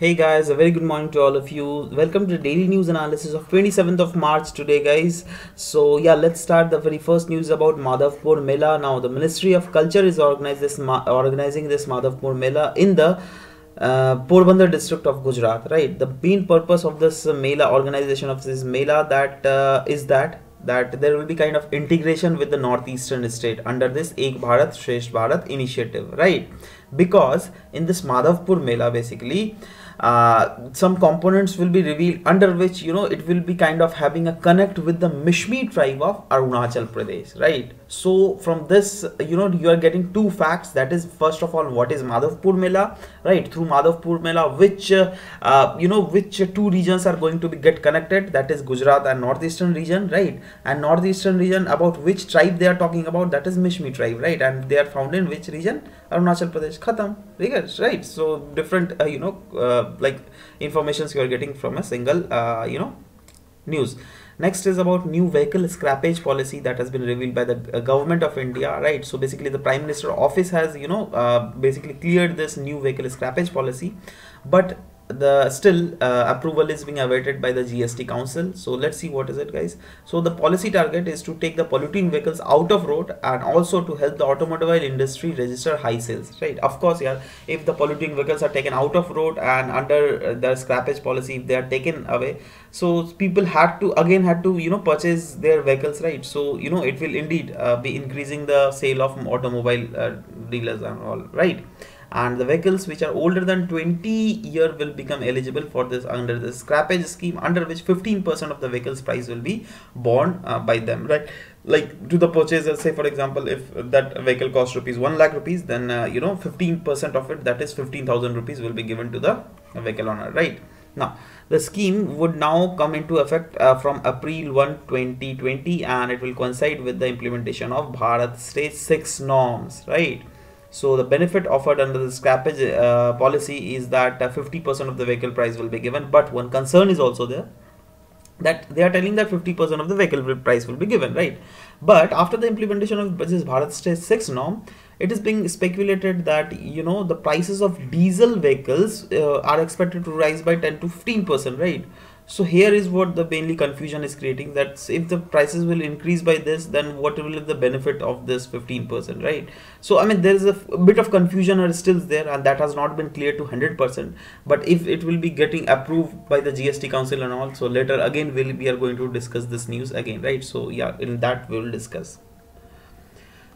Hey guys, a very good morning to all of you. Welcome to the daily news analysis of 27th of March today, guys. So yeah, let's start the very first news about Madhavpur Mela. Now, the Ministry of Culture is organizing this Madhavpur Mela in the Porbandar district of Gujarat. Right. The main purpose of this Mela, organization of this Mela, that there will be kind of integration with the northeastern state under this Ek Bharat Shresth Bharat initiative, right? Because in this Madhavpur Mela, basically some components will be revealed under which it will be kind of having a connect with the Mishmi tribe of Arunachal Pradesh, right? So from this you are getting two facts. That is, first of all, what is Madhavpur Mela, right? Through Madhavpur Mela, which two regions are going to be get connected, that is Gujarat and northeastern region, right? And northeastern region, about which tribe they are talking about, that is Mishmi tribe, right? And they are found in which region? Arunachal Pradesh. Khatam, right? So different like informations you are getting from a single news. Next is about new vehicle scrappage policy that has been revealed by the government of India, right? So basically the Prime Minister office has basically cleared this new vehicle scrappage policy, but the still approval is being awaited by the GST Council. So let's see what is it, guys. So the policy target is to take the polluting vehicles out of road and also to help the automobile industry register high sales, right? Of course, yeah, if the polluting vehicles are taken out of road and under the scrappage policy, if they are taken away, so people had to purchase their vehicles, right? So it will indeed be increasing the sale of automobile dealers and all, right? And the vehicles which are older than 20 years will become eligible for this under the scrappage scheme, under which 15% of the vehicle's price will be borne by them, right? Like to the purchaser, say for example, if that vehicle costs ₹1 lakh, then 15% of it, that is 15,000 rupees, will be given to the vehicle owner, right? Now, the scheme would now come into effect from April 1, 2020, and it will coincide with the implementation of Bharat Stage 6 norms, right? So the benefit offered under the scrappage policy is that 50% of the vehicle price will be given, but one concern is also there, that they are telling that 50% of the vehicle price will be given, right? But after the implementation of this Bharat Stage 6 norm, it is being speculated that the prices of diesel vehicles are expected to rise by 10 to 15%, right? So here is what the mainly confusion is creating, that if the prices will increase by this, then what will be the benefit of this 15%, right? So I mean, there is a bit of confusion are still there, and that has not been clear to 100%. But if it will be getting approved by the GST Council and all, so later again we are going to discuss this news again, right? So yeah, in that we will discuss.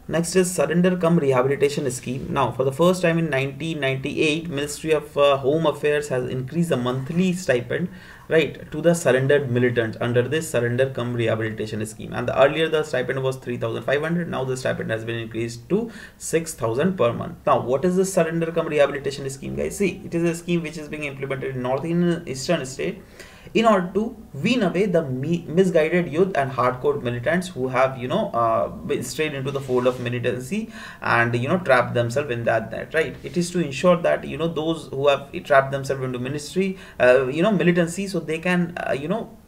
Next is surrender cum rehabilitation scheme. Now, for the first time in 1998, Ministry of Home Affairs has increased the monthly stipend, right, to the surrendered militants under this surrender cum rehabilitation scheme. And earlier the stipend was 3,500. Now the stipend has been increased to 6,000 per month. Now, what is the surrender cum rehabilitation scheme, guys? See, it is a scheme which is being implemented in northeastern state in order to wean away the misguided youth and hardcore militants who have been strayed into the fold of militancy and trapped themselves in that, right? It is to ensure that those who have trapped themselves into militancy, so they can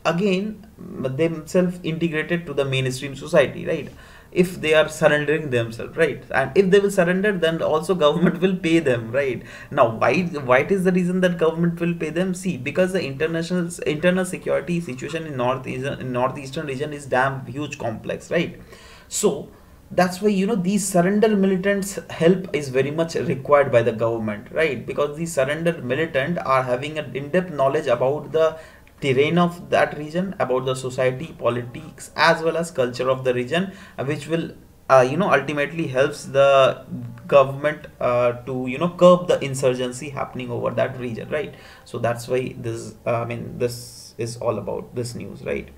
again themselves integrated to the mainstream society, right? If they are surrendering themselves, right? And if they will surrender, then also government will pay them, right? Now, why it is the reason that government will pay them? See, because the internal security situation in northeastern region is damn huge complex, right? So that's why these surrender militants help is very much required by the government, right? Because these surrender militant are having an in-depth knowledge about the terrain of that region, about the society, politics, as well as culture of the region, which will ultimately helps the government to curb the insurgency happening over that region, right? So that's why this this is all about this news, right?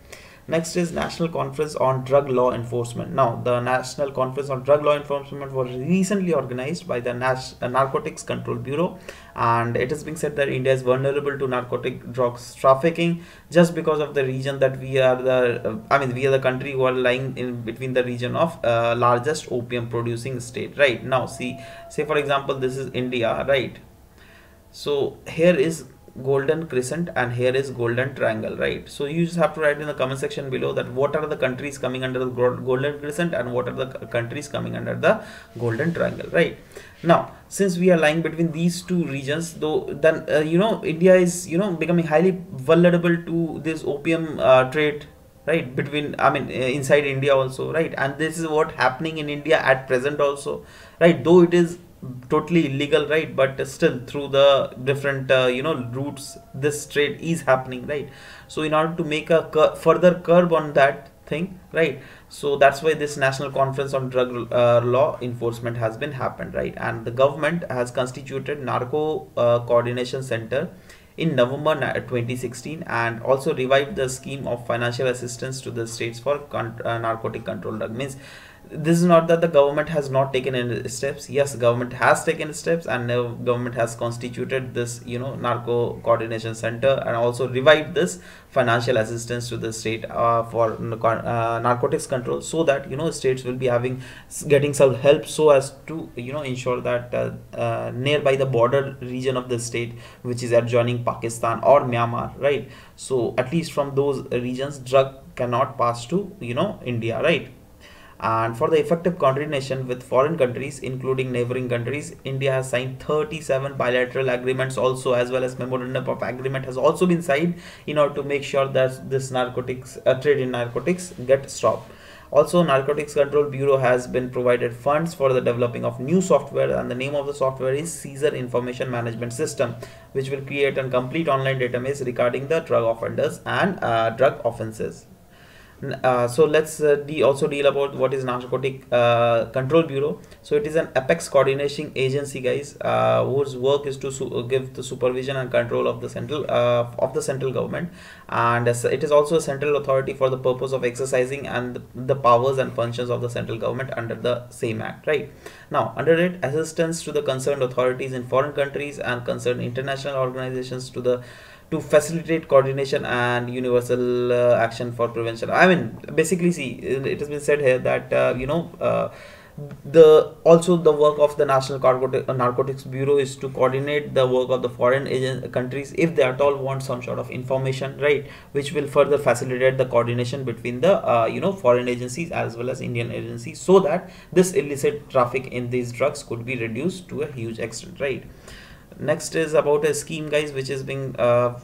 Next is National Conference on Drug Law Enforcement. Now, the National Conference on Drug Law Enforcement was recently organized by the Narcotics Control Bureau, and it is being said that India is vulnerable to narcotic drugs trafficking just because of the region that we are the country who are lying in between the region of largest opium producing state, right? Now, see, say for example, this is India, right? So here is golden crescent and here is golden triangle, right? So you just have to write in the comment section below that what are the countries coming under the golden crescent and what are the countries coming under the golden triangle, right? Now since we are lying between these two regions, though, then India is becoming highly vulnerable to this opium trade, right, between, I mean, inside India also, right? And this is what happening in India at present also, right? Though it is totally illegal, right, but still through the different routes this trade is happening, right? So in order to make a further curb on that thing, right, so that's why this national conference on drug law enforcement has been happened, right? And the government has constituted narco coordination center in November 2016 and also revived the scheme of financial assistance to the states for narcotic control drug. Means this is not that the government has not taken any steps. Yes, government has taken steps, and government has constituted this narco coordination center and also revived this financial assistance to the state for narcotics control, so that states will be getting some help so as to ensure that nearby the border region of the state which is adjoining Pakistan or Myanmar, right, so at least from those regions drug cannot pass to India, right? And for the effective coordination with foreign countries, including neighboring countries, India has signed 37 bilateral agreements also, as well as memorandum of agreement has also been signed in order to make sure that this narcotics trade in narcotics get stopped. Also, Narcotics Control Bureau has been provided funds for the developing of new software, and the name of the software is Seizure Information Management System, which will create a complete online database regarding the drug offenders and drug offenses. So let's also deal about what is Narcotic Control Bureau. So it is an apex coordination agency, guys, whose work is to give the supervision and control of the central government, and it is also a central authority for the purpose of exercising and the powers and functions of the central government under the same act, right? Now under it, assistance to the concerned authorities in foreign countries and concerned international organizations to facilitate coordination and universal action for prevention. I mean, basically, see, it has been said here that the work of the National Narcotics Bureau is to coordinate the work of the foreign countries if they at all want some sort of information, right, which will further facilitate the coordination between the foreign agencies as well as Indian agencies, so that this illicit traffic in these drugs could be reduced to a huge extent, right? Next is about a scheme, guys, which is being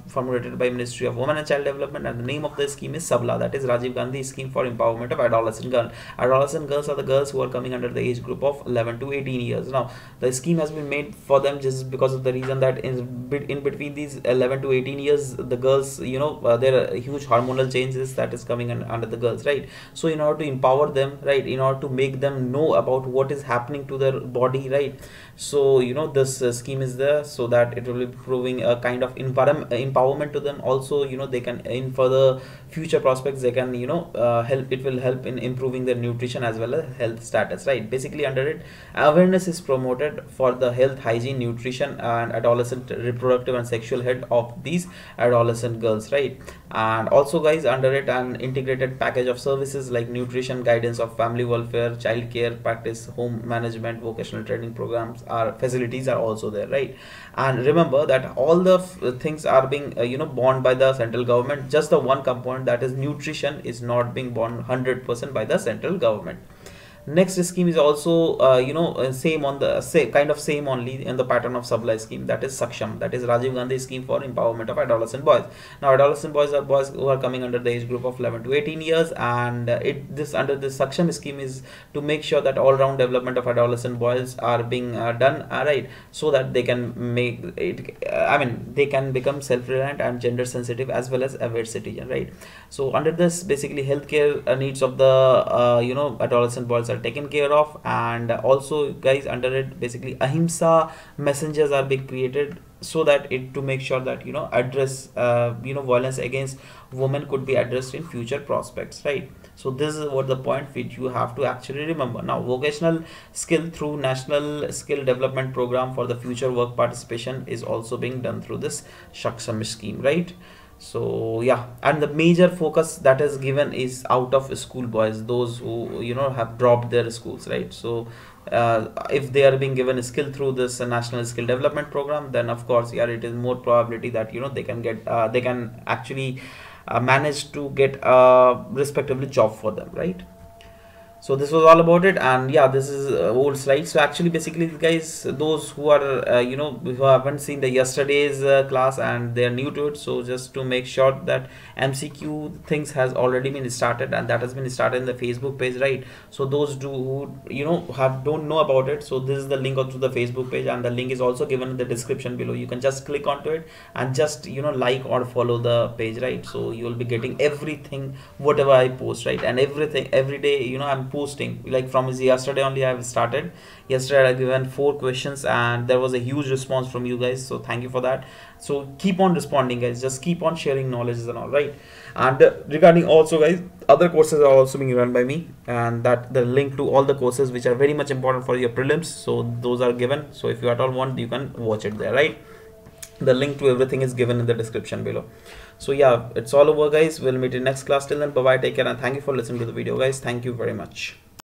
formulated by Ministry of Women and Child Development, and the name of the scheme is Sabla, that is Rajiv Gandhi Scheme for Empowerment of Adolescent Girls. Adolescent girls are the girls who are coming under the age group of 11 to 18 years. Now the scheme has been made for them just because of the reason that in between these 11 to 18 years, the girls, there are huge hormonal changes that is coming under the girls, right? So in order to empower them, right, in order to make them know about what is happening to their body, right, so this scheme is there so that it will be proving a kind of empowerment to them. Also they can, in further future prospects, they can help, it will help in improving their nutrition as well as health status, right? Basically under it, awareness is promoted for the health, hygiene, nutrition and adolescent reproductive and sexual health of these adolescent girls, right? And also, guys, under it, an integrated package of services like nutrition, guidance of family welfare, child care practice, home management, vocational training programs facilities are also there, right? And remember that all the things are being borne by the central government. Just the one component, that is nutrition, is not being borne 100% by the central government. Next scheme is also same on the same only in the pattern of Sabla scheme, that is Sakshem, that is Rajiv Gandhi Scheme for Empowerment of Adolescent Boys. Now adolescent boys are boys who are coming under the age group of 11 to 18 years, and under this Sakshem scheme is to make sure that all round development of adolescent boys are being done, right, so that they can make it, they can become self-reliant and gender sensitive as well as aware citizen, right? So under this, basically healthcare needs of the adolescent boys are taken care of. And also, guys, under it, basically ahimsa messengers are being created so that to make sure that address violence against women could be addressed in future prospects, right? So this is what the point which you have to actually remember. Now vocational skill through National Skill Development Program for the future work participation is also being done through this Sakshem scheme, right? So yeah, and the major focus that is given is out of school boys, those who have dropped their schools, right? So if they are being given a skill through this national skill development program, then of course, yeah, it is more probability that they can get they can actually manage to get a respectable job for them, right? So this was all about it, and yeah, this is old slide. So actually, basically, guys, those who are who haven't seen the yesterday's class and they are new to it, so just to make sure that MCQ things has already been started, and that has been started in the Facebook page, right? So those who don't know about it, so this is the link onto the Facebook page, and the link is also given in the description below. You can just click onto it and just like or follow the page, right? So you will be getting everything whatever I post, right? And everything every day, I'm posting, like from yesterday only I have started. Yesterday I given 4 questions and there was a huge response from you guys, so thank you for that. So keep on responding, guys, just keep on sharing knowledge and all, right? And regarding also, guys, other courses are also being run by me, and that the link to all the courses which are very much important for your prelims, so those are given. So if you at all want, you can watch it there, right? The link to everything is given in the description below. So yeah, it's all over, guys. We'll meet in next class. Till then, bye bye, take care, and thank you for listening to the video, guys. Thank you very much.